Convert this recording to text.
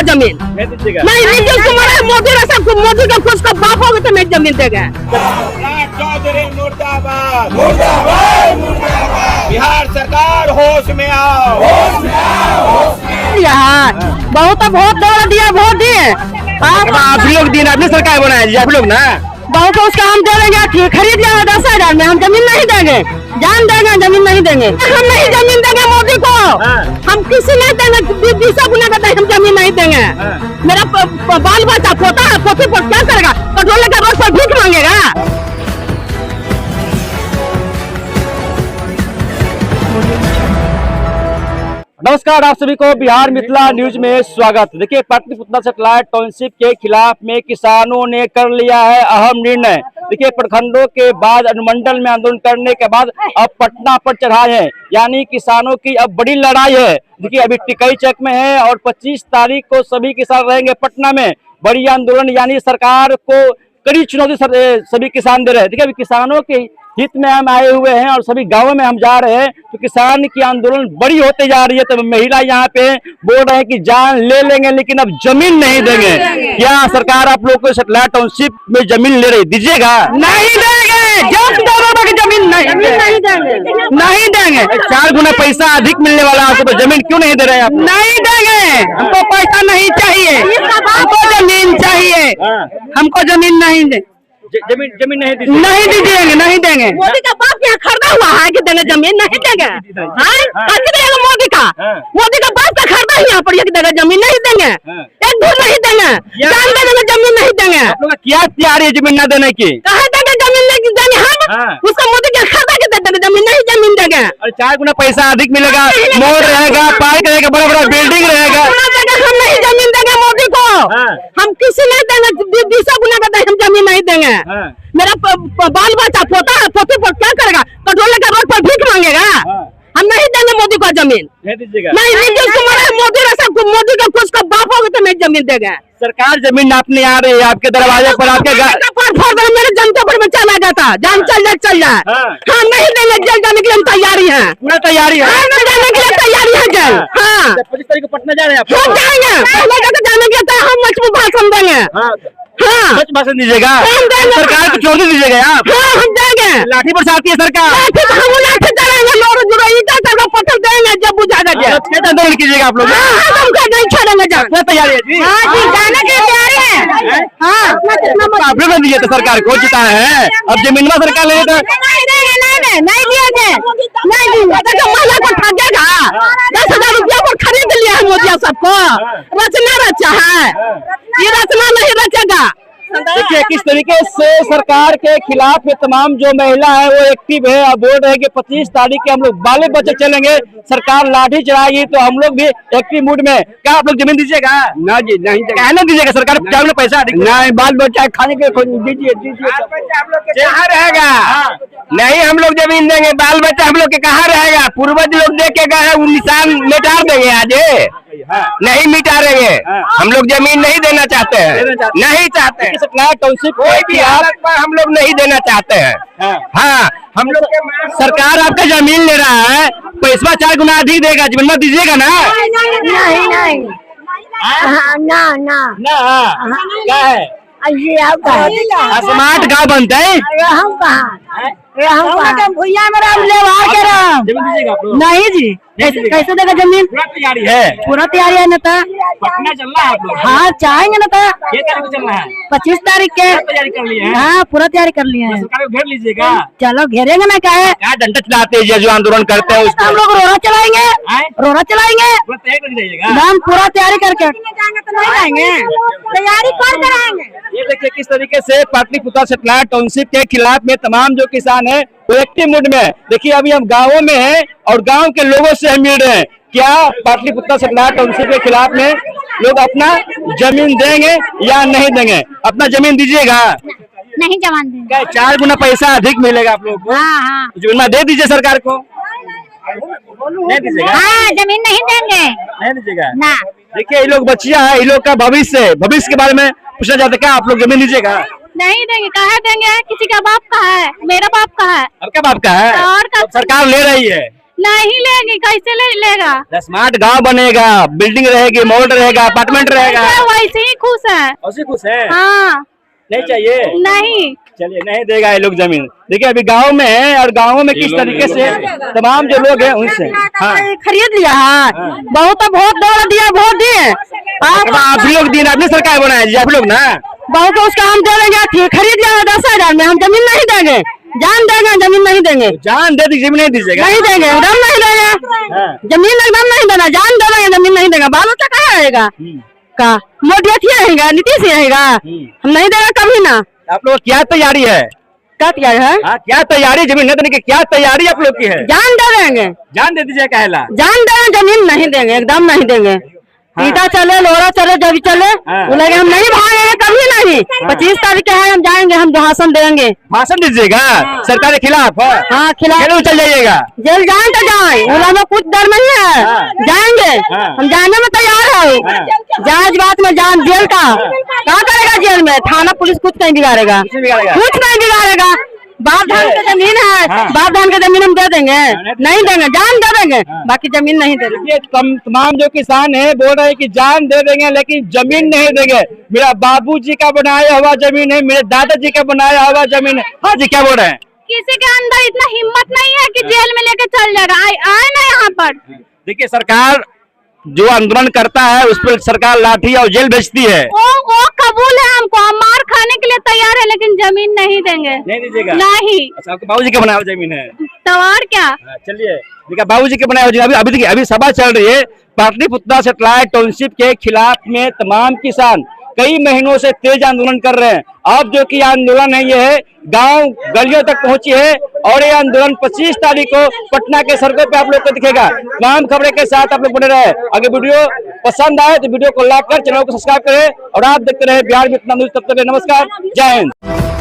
जमीन नहीं दीजिएगा। नहीं। नीतीश कुमार है, मोदी मोदी का खुश का बाप होगा तो नहीं जमीन देगा। चौधरी मुर्दाबाद मुर्दाबाद मुर्दाबाद। बिहार सरकार होश में आओ, यहाँ बहुत वोट दिया, वोट दिए आप लोग दिन अपनी सरकार बनाए आप लोग ना, बहुत उसका हम दे देंगे, खरीद लिया 10,000 में। हम जमीन नहीं देंगे, जान देंगे, जमीन नहीं देंगे। हम नहीं जमीन देंगे मोदी को, हम किसी नहीं देंगे। 20 गुना का हम जमीन नहीं देंगे। मेरा बाल बच्चा पोता है, पोती पर क्या करेगा? पेट्रोल का रोड पर भीख मांगेगा। नमस्कार, आप सभी को बिहार मिथिला न्यूज में स्वागत। देखिए, पाटलिपुत्र सैटेलाइट टाउनशिप के खिलाफ में किसानों ने कर लिया है अहम निर्णय। देखिए, प्रखंडों के बाद अनुमंडल में आंदोलन करने के बाद अब पटना पर चढ़ाए हैं, यानी किसानों की अब बड़ी लड़ाई है। देखिए, अभी टिकई चेक में है और 25 तारीख को सभी किसान रहेंगे पटना में। बड़ी आंदोलन, यानी सरकार को कड़ी चुनौती सभी किसान दे रहे हैं। देखिए, अभी किसानों के हित में हम आए हुए हैं और सभी गांवों में हम जा रहे हैं, तो किसान की आंदोलन बड़ी होते जा रही है। तो महिला यहाँ पे बोल रहे हैं कि जान ले लेंगे लेकिन अब जमीन नहीं देंगे। क्या सरकार आप लोग को सैटेलाइट टाउनशिप में जमीन ले रही, दीजिएगा? नहीं देंगे, जमीन नहीं देंगे, नहीं देंगे। 4 गुना पैसा अधिक मिलने वाला आपको, तो जमीन क्यों नहीं दे रहे हैं आप? नहीं देंगे, हमको पैसा नहीं चाहिए, हमको जमीन चाहिए, हमको जमीन नहीं दे, जमीन नहीं दीजिए, नहीं दीजिएंगे, नहीं देंगे। मोदी का बाप यहाँ खरीदा हुआ है कि देंगे जमीन? नहीं देंगे। मोदी का बाप का खरीदा ही यहाँ पर देगा, जमीन नहीं देंगे, एक भी नहीं देंगे, जान देंगे, जमीन नहीं देंगे। आप लोग क्या तैयारी है जमीन न देने की? कहा देंगे जमीन नहीं देंगे हम, उसका मोदी का खरीदा के देंगे, जमीन नहीं, जमीन देंगे। और 4 गुना पैसा अधिक मिलेगा, मोड़ रहेगा, पार्क रहेगा, बड़ा बड़ा बिल्डिंग रहेगा। हम नहीं जमीन देंगे मोदी को, हम किसी नहीं देंगे। 20 गुना का हम जमीन नहीं देंगे। मेरा बाल बच्चा पोता है, पोती पर क्या करेगा? पेट्रोल का रोड पर भीख मांगेगा। हम नहीं देंगे मोदी को जमीन, नहीं दीजिएगा। नहीं। नीतीश कुमार है, मोदी का खुश का बाप होगा तो नहीं जमीन देगा। सरकार जमीन नापने आ रही है आपके दरवाजे पर, आपके मेरे जनता पर में चला जाता, जान चल जाए। हाँ, नहीं देंगे, जेल जाने के लिए हम तैयारी है, पूरा तैयारी है, जाने के लिए तैयारी है जेल। हाँ, 25 तारीख को पटना जा रहे हैं आप? हम जाएंगे, पहले जाने के लिए हम मजबूत भाषण देंगे। हाँ, सच भाषण दीजिएगा, सरकार को चोरी दीजिएगा आप? हाँ, हम देंगे। लाठी पर आती है सरकार, हम लाठी चलाएंगे, लोग पत्थर देंगे जब बुझाएगा जेल। आंदोलन कीजिएगा आप लोग? हमको नहीं छोड़ेंगे, क्या तैयारी है जी? जाने की तैयारी है। हाँ, आप लोग दीजिए तो सरकार को जिता है, अब जमीन में सरकार ले तो नहीं दिएंगे, नहीं देंगे। महिला को ठगेगा, 10,000 रुपया पर खरीद लिया है मोदी सबको। रचना रचा है, ये रचना नहीं रचेगा। देखिए, किस तरीके से सरकार के खिलाफ में तमाम जो महिला है वो एक्टिव है और बोल रहे हैं कि 25 तारीख के हम लोग बाले बच्चे चलेंगे, सरकार लाठी चढ़ाएगी तो हम लोग भी एक्टिव मूड में। क्या आप लोग जमीन दीजिएगा? ना जी, नहीं कहना दीजिएगा, सरकार क्या पैसा नहीं, बाल बच्चा खाने के दीजिए कहाँ रहेगा? नहीं, हम लोग जमीन देंगे, बाल बच्चा हम लोग के कहाँ रहेगा? पूर्वज लोग देख के गए, वो निशान मिटा देंगे आज? नहीं मिटा रहे, हम लोग जमीन नहीं देना चाहते हैं, नहीं चाहते हैं। टाउनशिप कोई भी हालत पर हम लोग नहीं देना चाहते हैं। हाँ, हम लोग सरकार आपका जमीन ले रहा है, पैसा 4 गुना अधिक देगा, जमीन में दीजिएगा ना? नहीं, ना क्या है? स्मार्ट गाँव बनता है, नहीं जी। कैसे देगा जमीन? पूरा तैयारी है, पूरा तैयारी है नेता, पटना चलना है आप लोग? हाँ, चाहेंगे नेता। ये तारीख चलना है, 25 तारीख के तैयारी कर ली है? हाँ, पूरा तैयारी कर लिए हैं। सरकार को घेर लीजिएगा। चलो घेरेंगे ना, क्या है? क्या डंडा चलाते हैं जो आंदोलन करते हैं उसको? हम लोग रोड़ा चलाएंगे, पूरा तैयारी कर लीजिएगा। हम पूरा तैयारी करके नहीं जाएंगे, तैयारी कर कराएंगे। ये देखिए किस तरीके से पाटलिपुत्र सैटेलाइट टाउनशिप के खिलाफ में तमाम जो किसान हैं वो एक्टिव मूड में है। देखिए, अभी हम गाँवों में हैं और गांव के लोगों से हम मिल रहे हैं। क्या पाटलिपुत्र सैटेलाइट टाउनशिप के खिलाफ में लोग अपना जमीन देंगे या नहीं देंगे? अपना जमीन दीजिएगा? नहीं जमान देंगे। 4 गुना पैसा अधिक मिलेगा आप लोग को? हाँ, जमीन दे दीजिए सरकार को। नहीं दीजिएगा? हाँ, जमीन नहीं देंगे, नहीं दीजिएगा ना। देखिए, ये लोग बच्चियां हैं, ये लोग का भविष्य के बारे में पूछना चाहते, क्या आप लोग जमीन दीजिएगा? नहीं देंगे, कहाँ देंगे? किसी का बाप का है, मेरा बाप का है। आपका बाप का है और का सरकार ले रही है, नहीं लेगी, कैसे ले लेगा? स्मार्ट गांव बनेगा, बिल्डिंग रहेगी, मॉल रहेगा, अपार्टमेंट रहेगा। वैसे ही खुश है। उसी खुश है, हाँ नहीं चाहिए। नहीं, चलिए, नहीं देगा ये लोग जमीन। देखिए अभी गांव में है और गाँव में किस तरीके से तमाम जो लोग हैं उनसे खरीद लिया है, बहुत वोट दिया, वोट दिए। आप लोग दिन अपनी सरकार बनाए जी, आप लोग ना बहुत उसका हम दे देंगे, खरीद लिया 10,000 में, हम जमीन नहीं देंगे, जान देंगे, जमीन नहीं देंगे। जान दे दीजिए, जमीन नहीं दीजिएगा। नहीं देंगे, एकदम नहीं देंगे, जमीन एकदम नहीं देना, जान दे देंगे, जमीन नहीं देगा। बाल बच्चा कहाँ रहेगा? का मोदी अथी रहेगा, नीतीश रहेगा, हम नहीं देगा कभी ना। आप लोग क्या तैयारी है? क्या तैयारी है? क्या तैयारी, जमीन नहीं देने की क्या तैयारी आप लोग की है? जान दे देंगे, जान दे दीजिए, कहला जान देंगे, जमीन नहीं देंगे, एकदम नहीं देंगे। ईटा चले, लोरा चले, जब भी चले, बोलेंगे हम नहीं भागेंगे कभी नहीं। 25 तारीख है, हम जाएंगे, हम भाषण देंगे। भाषण दीजिएगा सरकार के खिलाफ? हाँ, खिलाफ चल जाइएगा, जेल जाए तो जाए, उला में कुछ डर नहीं है, जाएंगे, हम जाने में तैयार है। जांच बात में जान, जेल का क्या करेगा? जेल में थाना पुलिस कुछ नहीं बिगाड़ेगा, कुछ नहीं बिगाड़ेगा। बाप धान की जमीन है, बाप धान की जमीन हम दे देंगे, नहीं देंगे, जान दे देंगे, बाकी जमीन नहीं दे देंगे। तमाम जो किसान है बोल रहे हैं कि जान दे देंगे लेकिन जमीन नहीं देंगे। मेरा बाबूजी का बनाया हुआ जमीन है, मेरे दादाजी का बनाया हुआ जमीन है। हाँ जी, क्या बोल रहे हैं? किसी के अंदर इतना हिम्मत नहीं है कि जेल में लेके चल जाएगा। आए ना यहाँ पर। देखिए सरकार जो आंदोलन करता है उस पर सरकार लाठी और जेल भेजती है। वो कबूल है, हमको हम मार खाने के लिए तैयार है, लेकिन जमीन नहीं देंगे। नहीं दीजिएगा? नहीं। अच्छा, आपके बाबूजी का बनाया हुआ जमीन है तो और क्या? चलिए, देखिए बाबूजी के बनाया हुआ अभी देखिए अभी सभा चल रही है पाटलिपुत्रा सेटेलाइट टाउनशिप के खिलाफ में। तमाम किसान कई महीनों से तेज आंदोलन कर रहे हैं। अब जो कि आंदोलन है ये है गांव गलियों तक पहुंची है और ये आंदोलन 25 तारीख को पटना के सड़कों पे आप लोग को दिखेगा। तमाम खबरें के साथ आप लोग बने रहे। अगर वीडियो पसंद आए तो वीडियो को लाइक कर, चैनल को सब्सक्राइब करें और आप देखते रहे बिहार में इतना न्यूज। तब तक नमस्कार, जय हिंद।